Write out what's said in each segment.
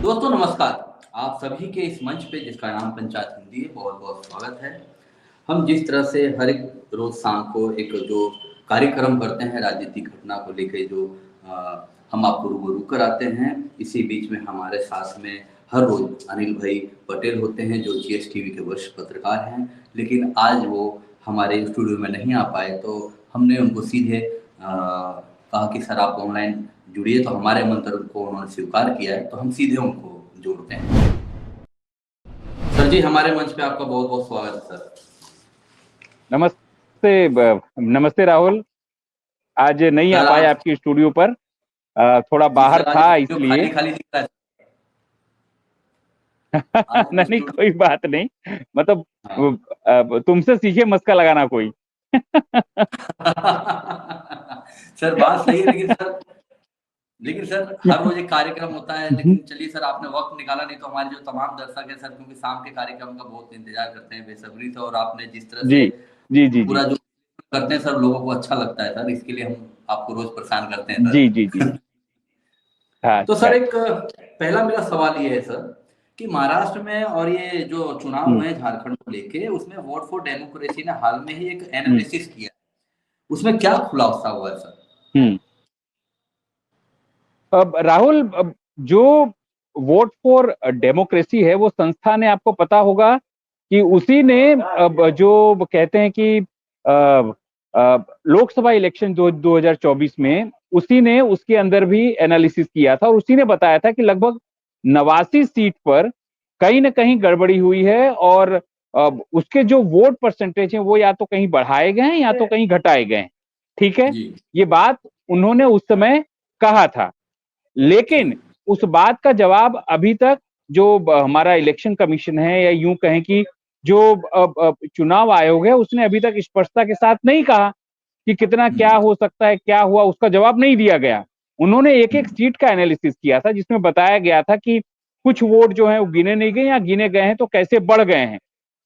दोस्तों नमस्कार। आप सभी के इस मंच पे जिसका नाम पंचायत हिंदी है, बहुत-बहुत स्वागत है। हम जिस तरह से हर एक रोज़ शाम को एक जो कार्यक्रम करते हैं राजनीतिक घटना को लेके जो हम आपको रूबरू कराते हैं, इसी बीच में हमारे साथ में हर रोज़ अनिल भाई पटेल होते हैं जो जीएस टीवी के वरिष्ठ पत्रकार हैं। लेकिन आज वो हमारे स्टूडियो में नहीं आ पाए तो हमने उनको सीधे कहा कि सर आप ऑनलाइन जुड़िए, तो हमारे मंत्र को उन्होंने स्वीकार किया है, तो हम सीधे उनको जोड़ते हैं। सर जी, हमारे मंच पे आपका बहुत-बहुत स्वागत है सर। नमस्ते राहुल। आज नहीं आ सर पाए आज आपकी स्टूडियो पर, थोड़ा जी बाहर सर, आज था स्टूडियो इसलिए। खाली-खाली दिख रहा है। आज नहीं, स्टूडियो कोई बात नहीं। मतलब हाँ। तुमसे सीखे मस्का लगाना कोई। सर बात सही है लेकिन सर हर रोज़ एक कार्यक्रम होता है, लेकिन चलिए सर आपने वक़्त निकाला, नहीं तो हमारे जो तमाम दर्शक हैं सर, क्योंकि शाम के कार्यक्रम का बहुत इंतज़ार करते हैं बेसब्री से, और आपने जिस तरह जी से जी जी जी पूरा जो करते हैं सर, लोगों को अच्छा लगता है सर, इसके लिए हम आपको रोज़ परेशान करते हैं जी जी जी। सर। तो सर अच्छा। एक पहला मेरा सवाल ये है सर कि महाराष्ट्र में और ये जो चुनाव हम्म हुए हैं झारखंड को लेके, उसमें वोट फॉर डेमोक्रेसी ने हाल में ही एक हम्म एनालिसिस किया। उसमें क्या खुलासा हुआ है सर? हम्म। अब राहुल, अब जो वोट फॉर डेमोक्रेसी है वो संस्था ने, आपको पता होगा कि उसी ने अब जो कहते हैं कि लोकसभा इलेक्शन 2024 में उसी ने उसके अंदर भी एनालिसिस किया था, और उसी ने बताया था कि लगभग 89 सीट पर कहीं ना कहीं गड़बड़ी हुई है, और उसके जो वोट परसेंटेज हैं वो या तो कहीं बढ़ाए गए हैं या तो कहीं घटाए गए हैं। ठीक है, जी। ये बात उन्होंने उस समय कहा था। लेकिन उस बात का जवाब अभी तक जो हमारा इलेक्शन कमीशन है, या यूं कहें कि जो चुनाव आयोग है, उसने अभी तक स्पष्टता के साथ नहीं कहा कि कितना क्या हुँ, हो सकता है, क्या हुआ, उसका जवाब नहीं दिया गया। उन्होंने एक एक हुँ, सीट का एनालिसिस किया था, जिसमें बताया गया था कि कुछ वोट जो है वो गिने नहीं गए, या गिने गए हैं तो कैसे बढ़ गए हैं।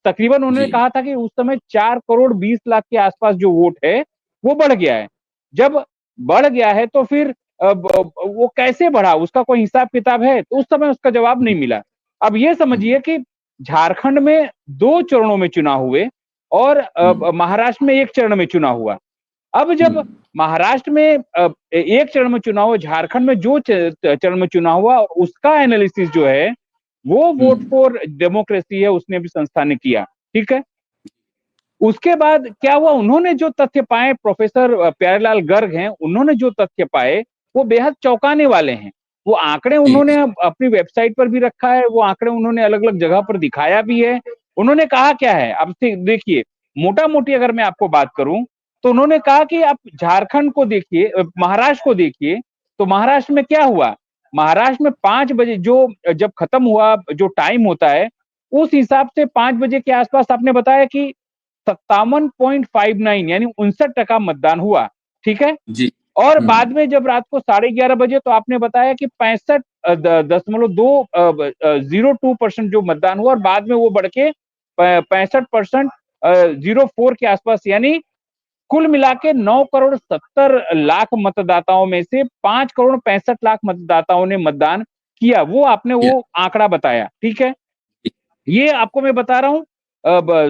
तकरीबन उन्होंने जी, कहा था कि उस समय 4 करोड़ 20 लाख के आसपास जो वोट है वो बढ़ गया है। जब बढ़ गया है तो फिर वो कैसे बढ़ा, उसका कोई हिसाब किताब है? तो उस समय उसका जवाब नहीं मिला। अब ये हुँ, समझिए कि झारखंड में 2 चरणों में चुनाव हुए, और हुँ, महाराष्ट्र में 1 चरण में चुनाव हुआ। अब हुँ, जब महाराष्ट्र में 1 चरण में चुनाव हुआ, झारखंड में जो चरण में चुनाव हुआ, उसका एनालिसिस जो है वो हुँ, वोट फॉर डेमोक्रेसी है, उसने भी संस्था ने किया। ठीक है, उसके बाद क्या हुआ, उन्होंने जो तथ्य पाए, प्रोफेसर प्यारेलाल गर्ग हैं, उन्होंने जो तथ्य पाए वो बेहद चौंकाने वाले हैं। वो आंकड़े जी, उन्होंने अपनी वेबसाइट पर भी रखा है, वो आंकड़े उन्होंने अलग अलग जगह पर दिखाया भी है। उन्होंने कहा क्या है, अब देखिए, मोटा मोटी अगर मैं आपको बात करूं तो उन्होंने कहा कि आप झारखंड को देखिए, महाराष्ट्र को देखिए, तो महाराष्ट्र में क्या हुआ। महाराष्ट्र में 5 बजे जो जब खत्म हुआ, जो टाइम होता है, उस हिसाब से 5 बजे के आसपास आपने बताया कि 57.59 यानी 69% मतदान हुआ। ठीक है, जी, और हुँ, बाद में जब रात को 11:30 बजे, तो आपने बताया कि 65.02% जो मतदान हुआ, और बाद में वो बढ़ के 65.04 के आसपास, यानी कुल मिला के 9 करोड़ 70 लाख मतदाताओं में से 5 करोड़ 65 लाख मतदाताओं ने मतदान किया। वो आपने किया, वो आंकड़ा बताया। ठीक है, जी, ये आपको मैं बता रहा हूँ,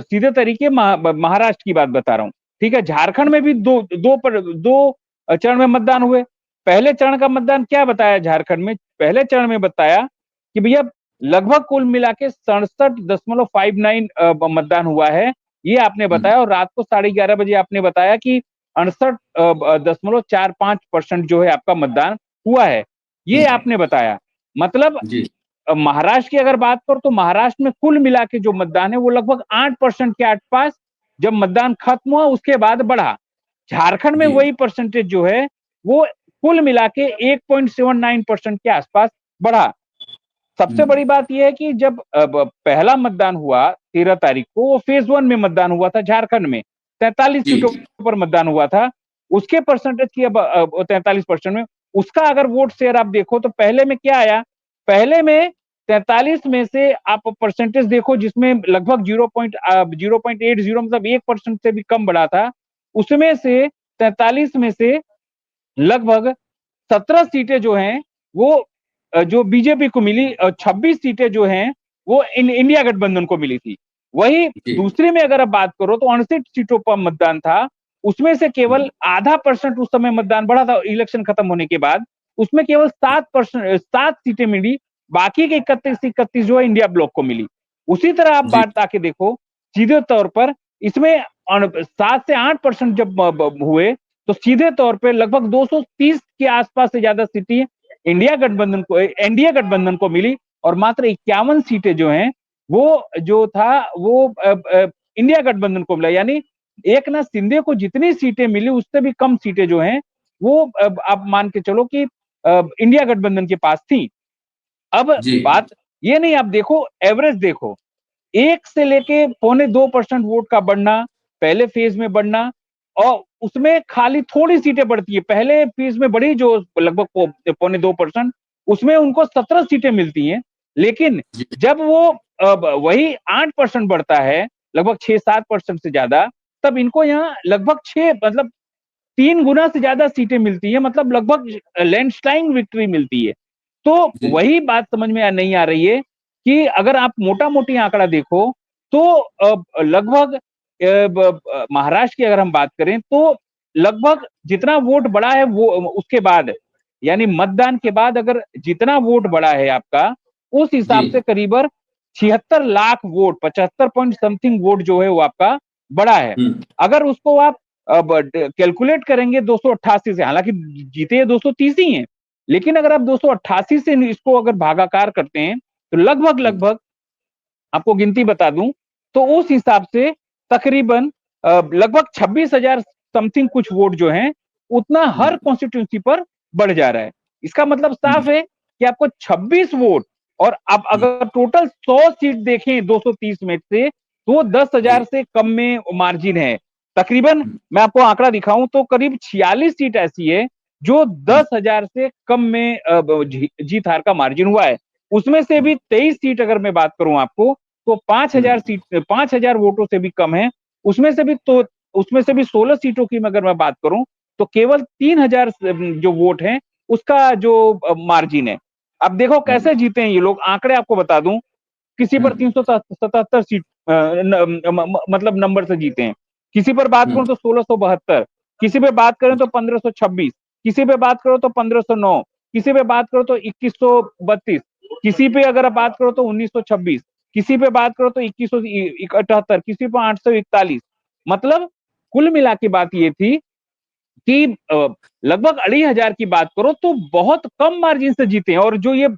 सीधे तरीके महाराष्ट्र की बात बता रहा हूँ। ठीक है, झारखंड में भी दो चरण में मतदान हुए। पहले चरण का मतदान क्या बताया झारखंड में, पहले चरण में बताया कि भैया लगभग कुल मिला के 67.59 मतदान हुआ है, ये आपने हुँ, बताया। और रात को 11:30 बजे आपने बताया कि 68.45% जो है आपका मतदान हुआ है, ये हुँ, आपने बताया। मतलब जी, महाराष्ट्र की अगर बात करो तो महाराष्ट्र में कुल मिला के जो मतदान है वो लगभग 8% के आसपास जब मतदान खत्म हुआ उसके बाद बढ़ा। झारखंड में जी, वही परसेंटेज जो है वो कुल मिला के 8.79% के आसपास बढ़ा। हुँ, सबसे बड़ी बात यह है कि जब पहला मतदान हुआ 13 तारीख को, वो फेज 1 में मतदान हुआ था झारखंड में, 43 जी, सीटों पर मतदान हुआ था। उसके परसेंटेज की अब 43% में उसका अगर वोट शेयर आप देखो तो पहले में क्या आया, पहले में 43 में से आप परसेंटेज देखो जिसमें लगभग 0.80 मतलब 1% से भी कम बढ़ा था। उसमें से 43 में से लगभग 17 सीटें जो हैं वो जो बीजेपी को मिली 26 सीटें जो हैं वो इंडिया गठबंधन को मिली थी। वही जी। दूसरे में अगर आप बात करो तो 68 सीटों पर मतदान था, उसमें से केवल आधा परसेंट उस समय मतदान बढ़ा था इलेक्शन खत्म होने के बाद, उसमें केवल 7 सीटें मिली, बाकी के 31 जो है इंडिया ब्लॉक को मिली। उसी तरह आप जी। बात आके देखो सीधे तौर पर इसमें 7 से 8% जब हुए तो सीधे तौर पे लगभग 230 के आसपास से ज्यादा सीटें इंडिया गठबंधन को एनडीए गठबंधन को मिली और मात्र 51 सीटें जो हैं वो जो था वो इंडिया गठबंधन को मिला। यानी एक नाथ शिंदे को जितनी सीटें मिली उससे भी कम सीटें जो हैं वो आप मान के चलो कि इंडिया गठबंधन के पास थी। अब जी। बात ये नहीं, आप देखो एवरेज देखो, 1 से लेके 2.25% वोट का बढ़ना, पहले फेज में बढ़ना और उसमें खाली थोड़ी सीटें बढ़ती है। पहले फेज में बढ़ी जो लगभग 2.25%, उसमें उनको 17 सीटें मिलती हैं। लेकिन जी। जब वो वही 8% बढ़ता है, लगभग 6-7% से ज्यादा, तब इनको यहाँ लगभग 6 मतलब 3 गुना से ज्यादा सीटें मिलती है, मतलब लगभग लैंडस्लाइड विक्ट्री मिलती है। तो जी। वही बात समझ में नहीं आ रही है कि अगर आप मोटा मोटी आंकड़ा देखो तो लगभग महाराष्ट्र की अगर हम बात करें तो लगभग जितना वोट बढ़ा है वो उसके बाद, यानी मतदान के बाद अगर जितना वोट बढ़ा है आपका, उस जी। हिसाब से करीबन 76 lakh vote, 75 point something vote जो है वो आपका बढ़ा है। हम्म। अगर उसको आप अब कैलकुलेट करेंगे 288 से, हालांकि जीते ये 230 ही हैं, लेकिन अगर आप 288 से इसको अगर भागाकार करते हैं तो लगभग लगभग आपको गिनती बता दूं तो उस हिसाब से तकरीबन लगभग 26,000 समथिंग कुछ वोट जो हैं उतना हर कॉन्स्टिट्यूंसी पर बढ़ जा रहा है। इसका मतलब साफ है कि आपको 26 वोट, और आप अगर टोटल 100 सीट देखें 230 में से तो 10,000 जी। से कम में मार्जिन है। तकरीबन मैं आपको आंकड़ा दिखाऊं तो करीब 46 सीट ऐसी है जो 10,000 से कम में जीत हार का मार्जिन हुआ है। उसमें से भी 23 सीट अगर मैं बात करूं आपको तो 5,000 वोटों से भी कम है। उसमें से भी तो उसमें से भी 16 सीटों की अगर मैं बात करूं तो केवल 3,000 जो वोट हैं उसका जो मार्जिन है। अब देखो कैसे जीते हैं ये लोग, आंकड़े आपको बता दूं, किसी पर 377 सीट मतलब नंबर से जीते हैं, किसी पर बात करूं तो 1672, किसी पे बात करें तो 1526, किसी पे बात करो तो 1509, किसी पे बात करो तो 2132, किसी पे अगर आप बात करो तो 1926, किसी पे बात करो तो 2178, किसी पे 841। मतलब कुल मिला के बात ये थी कि लगभग 2,500 की बात करो तो बहुत कम मार्जिन से जीते हैं। और जो ये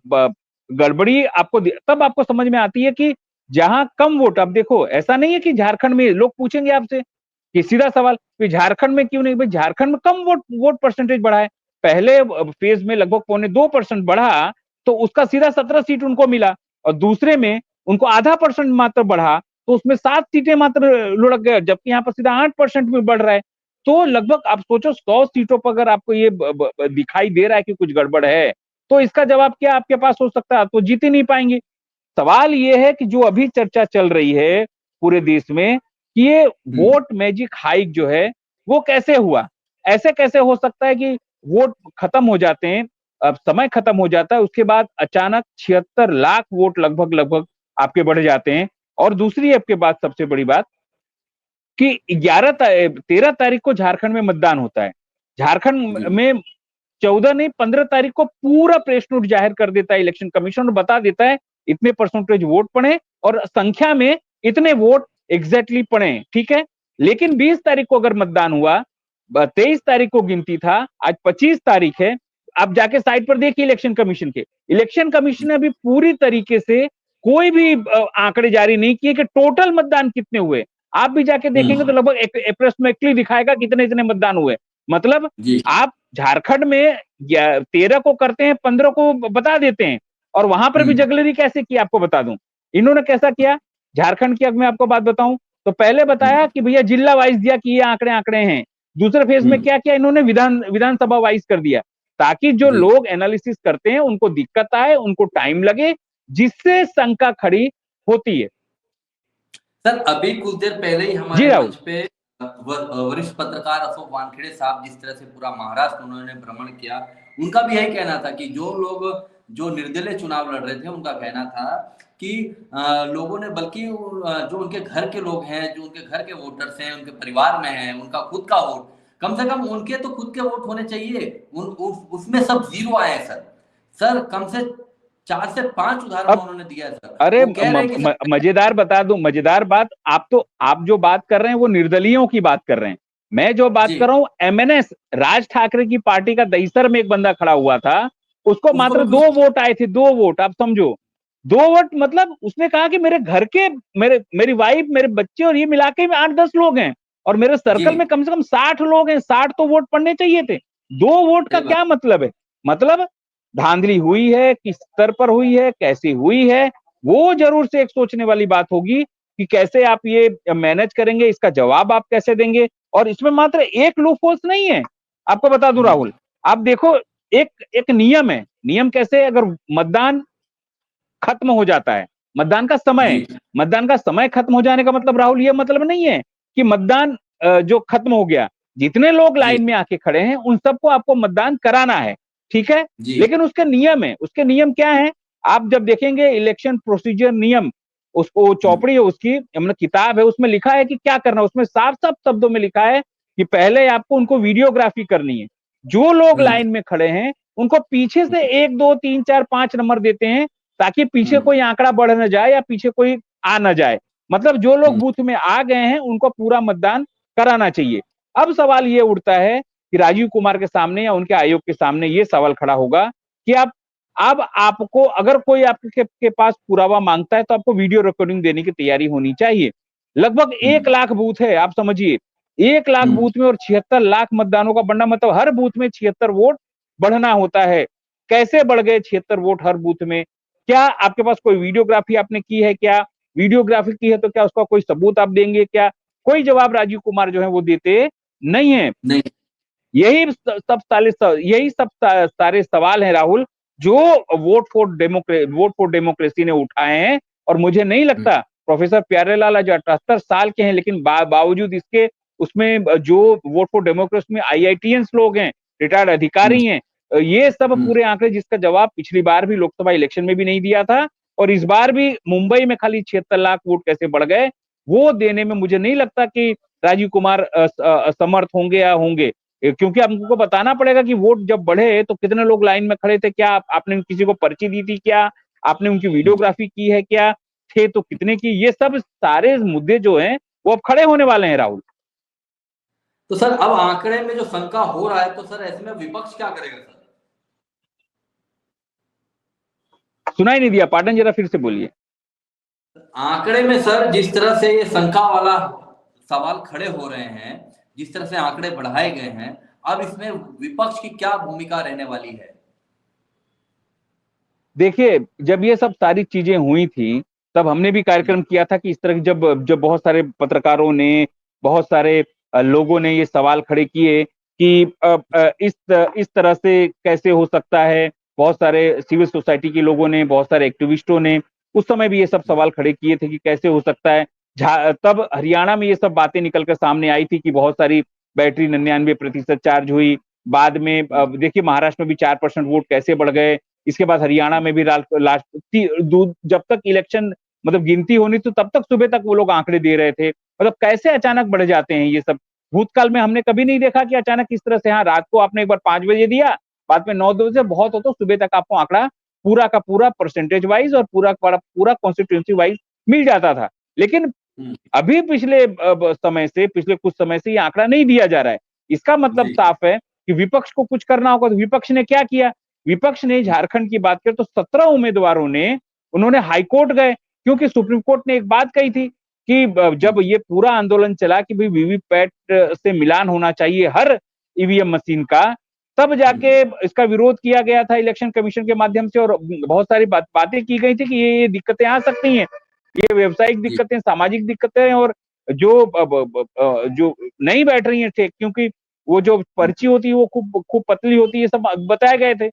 गड़बड़ी आपको तब आपको समझ में आती है कि जहां कम वोट, अब देखो ऐसा नहीं है कि झारखंड में लोग पूछेंगे आपसे कि सीधा सवाल कि झारखंड में क्यों नहीं, भाई झारखंड में कम वोट वोट परसेंटेज बढ़ा है, पहले फेज में लगभग 2.25% बढ़ा तो उसका सीधा 17 सीट उनको मिला, और दूसरे में उनको आधा परसेंट मात्र बढ़ा तो उसमें 7 सीटें मात्र लुढ़क गए, जबकि यहाँ पर सीधा 8% में बढ़ रहा है। तो लगभग आप सोचो 100 सीटों पर अगर आपको ये दिखाई दे रहा है कि कुछ गड़बड़ है तो इसका जवाब क्या आपके पास हो सकता है, तो जीत ही नहीं पाएंगे। सवाल ये है कि जो अभी चर्चा चल रही है पूरे देश में कि ये वोट मैजिक हाइक जो है वो कैसे हुआ, ऐसे कैसे हो सकता है कि वोट खत्म हो जाते हैं, अब समय खत्म हो जाता है उसके बाद अचानक 76 लाख वोट लगभग लगभग आपके बढ़ जाते हैं। और दूसरी आपके बात सबसे बड़ी बात कि 13 तारीख को झारखंड में मतदान होता है, झारखंड में 14 नहीं 15 तारीख को पूरा प्रेस नोट जाहिर कर देता है इलेक्शन कमीशन और बता देता है इतने परसेंटेज वोट पड़े और संख्या में इतने वोट एग्जैक्टली पड़े, ठीक है। लेकिन 20 तारीख को अगर मतदान हुआ, 23 तारीख को गिनती था, आज 25 तारीख है, आप जाके साइट पर देखिए इलेक्शन कमीशन के, इलेक्शन कमीशन ने अभी पूरी तरीके से कोई भी आंकड़े जारी नहीं किए कि टोटल मतदान कितने हुए। आप भी जाके देखेंगे तो लगभग अप्रोक्सीमेटली दिखाएगा कितने इतने मतदान हुए। मतलब जी। आप झारखंड में 13 को करते हैं, 15 को बता देते हैं, और वहां पर भी जगलरी कैसे की आपको बता दूं। इन्होंने कैसा किया झारखंड की, अगर मैं आपको बात बताऊं तो पहले बताया कि भैया जिला वाइज दिया कि ये आंकड़े आंकड़े हैं, दूसरे फेज में क्या किया इन्होंने विधानसभा वाइज कर दिया, ताकि जो जी। लोग एनालिसिस करते हैं उनको दिक्कत आए, उनको टाइम लगे, जिससे शंका खड़ी होती है। सर, अभी कुछ देर पहले ही जी हमारे राहुल। मंच पे वरिष्ठ पत्रकार अशोक वानखेड़े साहब जिस तरह से पूरा महाराष्ट्र उन्होंने भ्रमण किया, उनका भी यही कहना था कि जो लोग जो निर्दलीय चुनाव लड़ रहे थे, उनका कहना था कि लोगों ने बल्कि जो उनके घर के लोग हैं, जो उनके घर के वोटर्स हैं, उनके परिवार में हैं, उनका खुद का वोट, कम से कम उनके तो खुद के वोट होने चाहिए, उसमें सब जीरो आए हैं सर। सर कम से 4 से 5 उदाहरण अब उन्होंने दिया है सर। अरे वो कह रहे हैं कि सर मजेदार बता दूं, मजेदार बात, आप जो बात कर रहे हैं वो निर्दलीयों की बात कर रहे हैं। मैं जो बात जी, कर रहा हूं एमएनएस, राज ठाकरे की पार्टी का दहीसर में एक बंदा खड़ा हुआ था, उसको उसको मात्र भी 2 कुछ वोट आए थे, 2 वोट, आप समझो। 2 वोट मतलब उसने कहा कि मेरे घर के, मेरी वाइफ, मेरे बच्चे और ये मिला के 8-10 लोग हैं, और मेरे जी, सर्कल में कम से कम 60 लोग हैं, 60 तो वोट पड़ने चाहिए थे। 2 वोट का सही बात। क्या मतलब है? मतलब धांधली हुई है, किस स्तर पर हुई है, कैसे हुई है, वो जरूर से एक सोचने वाली बात होगी कि कैसे आप ये मैनेज करेंगे, इसका जवाब आप कैसे देंगे। और इसमें मात्र एक लूप होल्स नहीं है, आपको बता दूं हुँ, राहुल, आप देखो, एक एक नियम है, नियम कैसे है, अगर मतदान खत्म हो जाता है, मतदान का समय, जी, मतदान का समय खत्म हो जाने का मतलब राहुल ये मतलब नहीं है कि मतदान जो खत्म हो गया, जितने लोग जी, लाइन में आके खड़े हैं उन सबको आपको मतदान कराना है, ठीक है। जी, लेकिन उसके नियम है, उसके नियम क्या है, आप जब देखेंगे इलेक्शन प्रोसीजर नियम, उसको हुँ, चौपड़ी है उसकी, मतलब किताब है, उसमें लिखा है कि क्या करना है, उसमें साफ साफ शब्दों में लिखा है कि पहले आपको उनको वीडियोग्राफी करनी है, जो लोग हुँ, लाइन में खड़े हैं उनको पीछे हुँ, से 1 2 3 4 5 नंबर देते हैं, ताकि पीछे हुँ, कोई आंकड़ा बढ़ न जाए या पीछे कोई आ न जाए, मतलब जो लोग हुँ, बूथ में आ गए हैं उनको पूरा मतदान कराना चाहिए। अब सवाल ये उठता है कि राजीव कुमार के सामने या उनके आयोग के सामने ये सवाल खड़ा होगा कि आप, अब आपको अगर कोई आपके के पास पुरावा मांगता है तो आपको वीडियो रिकॉर्डिंग देने की तैयारी होनी चाहिए। लगभग हुँ, 1 लाख बूथ है, आप समझिए, 1 लाख हुँ, बूथ में और 76 लाख मतदानों का बढ़ना, मतलब हर बूथ में 76 वोट बढ़ना होता है। कैसे बढ़ गए 76 वोट हर बूथ में? क्या आपके पास कोई वीडियोग्राफी आपने की है क्या? वीडियोग्राफी की है तो क्या उसका कोई सबूत आप देंगे क्या? कोई जवाब राजीव कुमार जो है वो देते नहीं है। नहीं, यही सब सारे सवाल हैं राहुल, जो वोट फॉर डेमोक्रेसी ने उठाए हैं, और मुझे नहीं हुँ, लगता प्रोफेसर प्यारेलाल जो 78 साल के हैं लेकिन बावजूद इसके उसमें जो वोट फॉर डेमोक्रेसी में आईआईटीएंस लोग हैं, रिटायर्ड हुँ, अधिकारी हैं, ये सब हुँ, पूरे आंकड़े जिसका जवाब पिछली बार भी लोकसभा इलेक्शन में भी नहीं दिया था, और इस बार भी मुंबई में खाली 76 लाख वोट कैसे बढ़ गए, वो देने में मुझे नहीं लगता कि राजीव कुमार असमर्थ होंगे या होंगे। क्योंकि हमको बताना पड़ेगा कि वोट जब बढ़े तो कितने लोग लाइन में खड़े थे, क्या आपने किसी को पर्ची दी थी क्या, आपने उनकी हुँ। वीडियोग्राफी की है क्या, थे तो कितने की, ये सब सारे मुद्दे जो हैं वो अब खड़े होने वाले हैं राहुल। तो सर अब आंकड़े में जो शंका हो रहा है, तो सर ऐसे में विपक्ष क्या करेगा सर? सुनाई नहीं दिया, पाटन जरा फिर से बोलिए। आंकड़े में सर जिस तरह से ये शंका वाला सवाल खड़े हो रहे हैं, जिस तरह से आंकड़े बढ़ाए गए हैं, अब इसमें विपक्ष की क्या भूमिका रहने वाली है? देखिए, जब ये सब सारी चीजें हुई थी, तब हमने भी हुँ, कार्यक्रम किया था कि इस तरह की, जब जब बहुत सारे पत्रकारों ने, बहुत सारे लोगों ने ये सवाल खड़े किए कि इस तरह से कैसे हो सकता है, बहुत सारे सिविल सोसाइटी के लोगों ने, बहुत सारे एक्टिविस्टों ने उस समय भी ये सब सवाल खड़े किए थे कि कैसे हो सकता है। तब हरियाणा में ये सब बातें निकल कर सामने आई थी कि बहुत सारी बैटरी 99% चार्ज हुई। बाद में हुँ, देखिए महाराष्ट्र में भी 4% वोट कैसे बढ़ गए। इसके बाद हरियाणा में भी लास्ट जब तक इलेक्शन, मतलब गिनती होनी थी तब तक सुबह तक वो लोग आंकड़े दे रहे थे, मतलब कैसे अचानक बढ़ जाते हैं ये सब। भूतकाल में हमने कभी नहीं देखा कि अचानक इस तरह से, हाँ रात को आपने एक बार 5 बजे दिया, बाद में 9 बजे, बहुत हो तो सुबह तक आपको आंकड़ा पूरा का पूरा परसेंटेज वाइज और पूरा पूरा कॉन्स्टिट्यूंसी वाइज मिल जाता था। लेकिन हुँ, अभी पिछले कुछ समय से ये आंकड़ा नहीं दिया जा रहा है। इसका मतलब जी, साफ है कि विपक्ष को कुछ करना होगा। तो विपक्ष ने क्या किया? विपक्ष ने, हुँ, झारखंड की बात करें तो 17 उम्मीदवारों ने, उन्होंने हाईकोर्ट गए, क्योंकि सुप्रीम कोर्ट ने एक बात कही थी कि हुँ, जब ये पूरा आंदोलन चला कि भाई वीवीपैट से मिलान होना चाहिए हर ईवीएम मशीन का, तब हुँ, जाके इसका विरोध किया गया था इलेक्शन कमीशन के माध्यम से, और बहुत सारी बातें की गई थी कि ये दिक्कतें आ सकती हैं, ये व्यवसायिक जी, दिक्कतें, सामाजिक दिक्कतें, और जो नहीं बैठ रही है, क्योंकि वो जो हुँ, पर्ची होती है वो खूब खूब पतली होती है, ये सब बताए गए थे।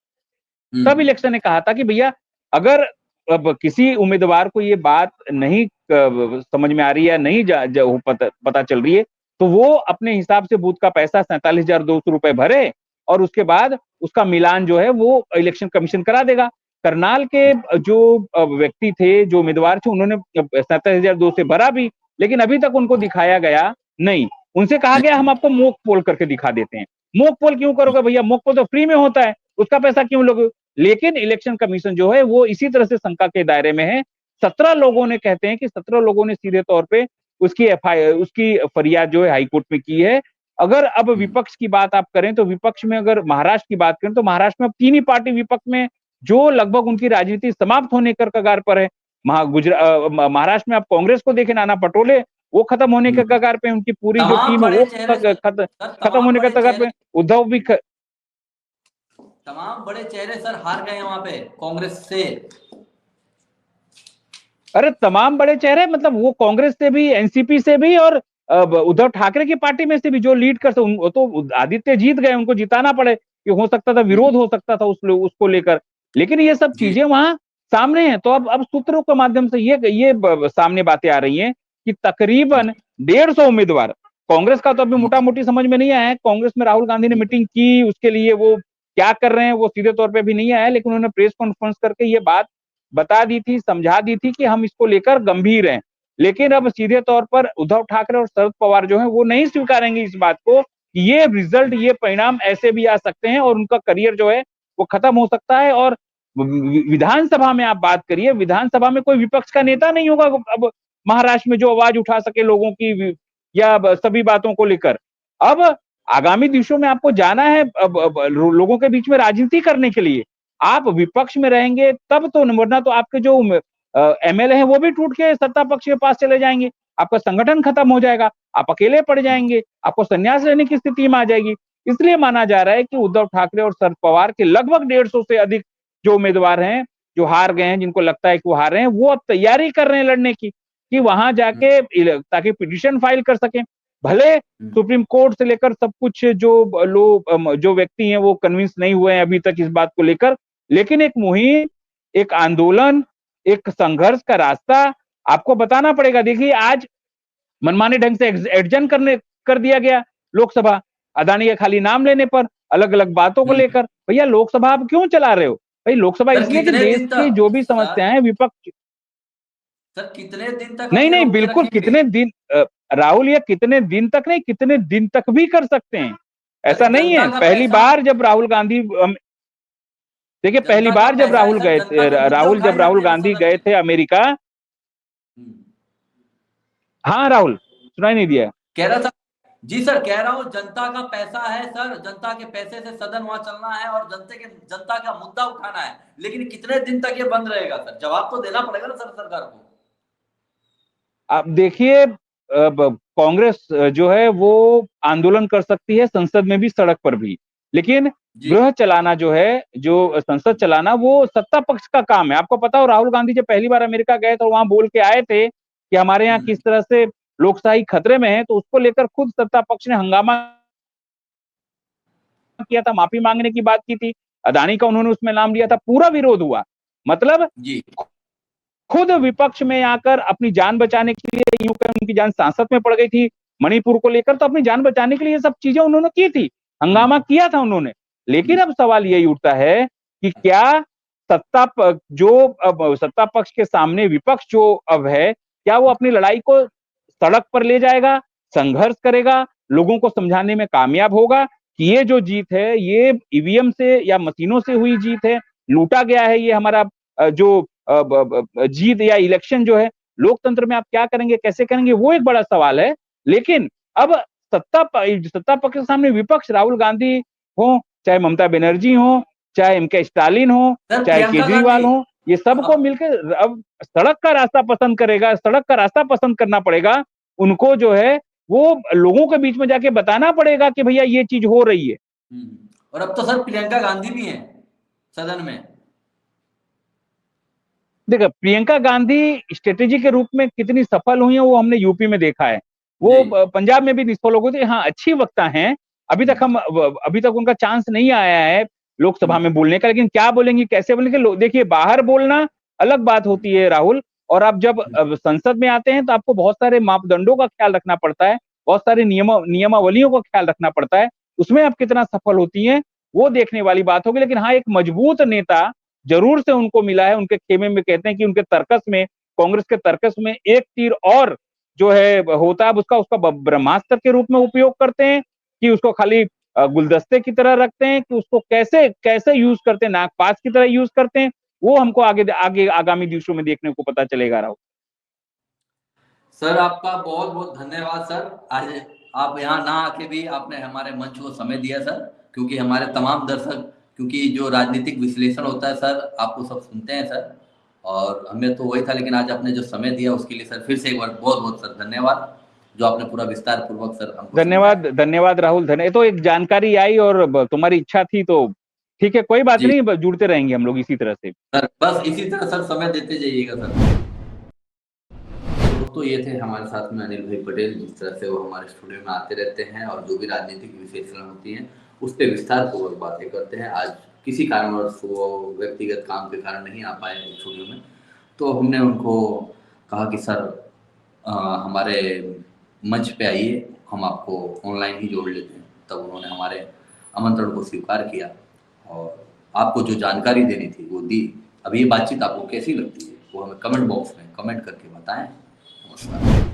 हुँ, तब इलेक्शन ने कहा था कि भैया, अगर अब किसी उम्मीदवार को ये बात नहीं समझ में आ रही है, नहीं पता चल रही है, तो वो अपने हिसाब से बूथ का पैसा 47,200 रुपए भरे और उसके बाद उसका मिलान जो है वो इलेक्शन कमीशन करा देगा। करनाल के जो व्यक्ति थे, जो उम्मीदवार थे, उन्होंने 47,200 से भरा भी, लेकिन अभी तक उनको दिखाया गया नहीं। उनसे कहा गया हम आपको मॉक पोल करके दिखा देते हैं। मॉक पोल क्यों करोगे भैया, मॉक पोल तो फ्री में होता है, उसका पैसा क्यों लोगे? लेकिन इलेक्शन कमीशन जो है वो इसी तरह से शंका के दायरे में है। 17 लोगों ने, कहते हैं कि 17 लोगों ने सीधे तौर पे उसकी फरियाद जो है हाईकोर्ट में की है। अगर अब विपक्ष की बात आप करें तो विपक्ष में अगर महाराष्ट्र की बात करें तो महाराष्ट्र में अब 3 ही पार्टी विपक्ष में जो लगभग उनकी राजनीति समाप्त होने कर कगार पर है। महाराष्ट्र में आप कांग्रेस को देखें, नाना पटोले, वो खत्म होने के कगार पे, उनकी पूरी जो तमाम टीम है बड़े वो चेहरे सर, खत्म तमाम होने का बड़े कगार चेहरे, पे। उद्धव भी तमाम बड़े चेहरे सर हार गए वहां पे कांग्रेस से। अरे तमाम बड़े चेहरे, मतलब वो कांग्रेस से भी, एनसीपी से भी, और उद्धव ठाकरे की पार्टी में से भी जो लीड कर, तो आदित्य जीत गए, उनको जिताना पड़े, कि हो सकता था विरोध हो सकता था उसको लेकर। लेकिन ये सब जी। चीजें वहां सामने हैं। तो अब सूत्रों के माध्यम से ये सामने बातें आ रही हैं कि तकरीबन 150 उम्मीदवार, कांग्रेस का तो अभी मोटा मोटी समझ में नहीं आया है। कांग्रेस में राहुल गांधी ने मीटिंग की, उसके लिए वो क्या कर रहे हैं वो सीधे तौर पे भी नहीं आया, लेकिन उन्होंने प्रेस कॉन्फ्रेंस करके ये बात बता दी थी, समझा दी थी कि हम इसको लेकर गंभीर हैं। लेकिन अब सीधे तौर पर उद्धव ठाकरे और शरद पवार जो है वो नहीं स्वीकारेंगे इस बात को कि ये रिजल्ट, ये परिणाम ऐसे भी आ सकते हैं और उनका करियर जो है वो खत्म हो सकता है। और विधानसभा में आप बात करिए, विधानसभा में कोई विपक्ष का नेता नहीं होगा अब महाराष्ट्र में जो आवाज उठा सके लोगों की या सभी बातों को लेकर। अब आगामी दिवसों में आपको जाना है अब लोगों के बीच में राजनीति करने के लिए, आप विपक्ष में रहेंगे तब तो, वरना तो आपके जो एमएलए हैं वो भी टूट के सत्ता पक्ष के पास चले जाएंगे, आपका संगठन खत्म हो जाएगा, आप अकेले पड़ जाएंगे, आपको संन्यास लेने की स्थिति में आ जाएगी। इसलिए माना जा रहा है कि उद्धव ठाकरे और शरद पवार के लगभग 150 से अधिक जो उम्मीदवार हैं, जो हार गए हैं, जिनको लगता है कि वो हार रहे हैं, वो अब तैयारी कर रहे हैं लड़ने की, कि वहां जाके ताकि पिटीशन फाइल कर सकें। भले सुप्रीम कोर्ट से लेकर सब कुछ जो लोग, जो व्यक्ति हैं वो कन्विंस नहीं हुए हैं अभी तक इस बात को लेकर, लेकिन एक मुहिम, एक आंदोलन, एक संघर्ष का रास्ता आपको बताना पड़ेगा। देखिए आज मनमाने ढंग से एडजन कर दिया गया लोकसभा, अदानी के खाली नाम लेने पर, अलग अलग बातों को लेकर। भैया लोकसभा आप क्यों चला रहे हो? भाई लोकसभा सर इसलिए कि कितने देश दिन की तक जो भी सर समस्याएं विपक्ष, सर कितने दिन तक अब नहीं ये नहीं रोक के बिल्कुल, रखेंगे? कितने दिन राहुल, ये कितने दिन तक नहीं, कितने दिन तक भी कर सकते हैं, अरे ऐसा नहीं जनता है। का पहली पैसा, बार जब राहुल गांधी, देखिए पहली जनता का बार जब पैसा है सर, जनता के मुद्दे उठाए राहुल जाते हैं उस गांधी सदन गए में। थे अमेरिका। हम्म। हाँ राहुल, सुनाई नहीं दिया? कह रहा था, जी सर कह रहा हूँ जनता का पैसा है सर, जनता के पैसे से सदन वहां चलना है और जनता का मुद्दा उठाना है, लेकिन कितने दिन तक ये बंद रहेगा सर? जवाब तो देना पड़ेगा ना सर सरकार को। आप देखिए, कांग्रेस जो है वो आंदोलन कर सकती है संसद में भी, सड़क पर भी, लेकिन जी। गृह चलाना जो है, जो संसद चलाना, वो सत्ता पक्ष का काम है। आपको पता हो राहुल गांधी जब पहली बार अमेरिका गए तो वहां बोल के आए थे कि हमारे यहाँ किस तरह से लोकशाही खतरे में है, तो उसको लेकर खुद सत्ता पक्ष ने हंगामा किया था, माफी मांगने की बात की थी, अदानी का उन्होंने उसमें नाम लिया था, पूरा विरोध हुआ। मतलब जी। खुद विपक्ष में आकर अपनी जान बचाने के लिए, यूं कहें उनकी जान सांसत में पड़ गई थी मणिपुर को लेकर, तो अपनी जान बचाने के लिए ये सब चीजें उन्होंने की थी, हंगामा किया था उन्होंने। लेकिन अब सवाल यही उठता है कि क्या सत्ता पक्ष के सामने विपक्ष जो अब है, क्या वो अपनी लड़ाई को सड़क पर ले जाएगा, संघर्ष करेगा, लोगों को समझाने में कामयाब होगा कि ये जो जीत है ये ईवीएम से या मशीनों से हुई जीत है, लूटा गया है ये हमारा जो जीत या इलेक्शन जो है। लोकतंत्र में आप क्या करेंगे, कैसे करेंगे, वो एक बड़ा सवाल है। लेकिन अब सत्ता पक्ष के सामने विपक्ष, राहुल गांधी हो, चाहे ममता बनर्जी हो, चाहे एमके स्टालिन हो, सर चाहे प्रियंका केजरीवाल गांधी, हो, ये सबको अब मिलकर अब सड़क का रास्ता पसंद करेगा, सड़क का रास्ता पसंद करना पड़ेगा उनको, जो है वो लोगों के बीच में जाके बताना पड़ेगा कि भैया ये चीज हो रही है। और अब तो सर प्रियंका गांधी भी हैं सदन में। देखो प्रियंका गांधी स्ट्रेटेजी के रूप में कितनी सफल हुई है वो हमने यूपी में देखा है, जी। वो पंजाब में भी निष्फल हो गई थी। हाँ अच्छी वक्ता हैं, अभी तक उनका चांस नहीं आया है लोकसभा में बोलने का, लेकिन क्या बोलेंगी, कैसे बोलेंगे, देखिए बाहर बोलना अलग बात होती है राहुल, और आप जब संसद में आते हैं तो आपको बहुत सारे मापदंडों का ख्याल रखना पड़ता है। बहुत सारे नियमावलियों का ख्याल रखना पड़ता है, उसमें आप कितना सफल होती हैं वो देखने वाली बात होगी। लेकिन हाँ, एक मजबूत नेता जरूर से उनको मिला है। उनके खेमे में कहते हैं कि उनके तर्कस में, कांग्रेस के तर्कस में एक तीर और जो है होता है, उसका उसका ब्रह्मास्त्र के रूप में उपयोग करते हैं, कि उसको खाली गुलदस्ते की तरह रखते हैं, कि उसको कैसे कैसे यूज करते हैं, नागपाश की तरह यूज करते हैं, वो हमको आगे आगे आगामी दिवसों में देखने को पता चलेगा राहुल। सर आपका बहुत बहुत धन्यवाद सर। आज आप यहाँ ना आके भी आपने हमारे मंच को समय दिया सर, क्योंकि हमारे तमाम दर्शक, क्योंकि जो राजनीतिक विश्लेषण होता है सर, आपको सब सुनते हैं सर, और हमें तो वही था, लेकिन आज आपने जो समय दिया उसके लिए सर फिर से एक बार बहुत बहुत सर धन्यवाद, जो आपने पूरा विस्तार पूर्वक सर हमको धन्यवाद, समझाया। धन्यवाद राहुल, धन्यवाद। तो एक जानकारी आई और तुम्हारी इच्छा थी, तो ठीक है, कोई बात जी नहीं, जुड़ते रहेंगे हम लोग इसी तरह से। सर, बस इसी तरह सर समय देते जाइएगा सर। दोस्तों, ये थे हमारे साथ में अनिल भाई पटेल। जिस तरह से वो हमारे स्टूडियो में आते रहते हैं और जो भी राजनीतिक विश्लेषण होती हैं उस पर विस्तार पूर्वक बातें करते हैं। आज किसी कारणवश वो व्यक्तिगत काम के कारण नहीं आ पाए स्टूडियो में, तो हमने उनको कहा कि सर हमारे मंच पे आइए, हम आपको ऑनलाइन ही जोड़ लेते हैं। तब उन्होंने हमारे आमंत्रण को स्वीकार किया और आपको जो जानकारी देनी थी वो दी। अब ये बातचीत आपको कैसी लगती है वो हमें कमेंट बॉक्स में कमेंट करके बताएं। नमस्कार।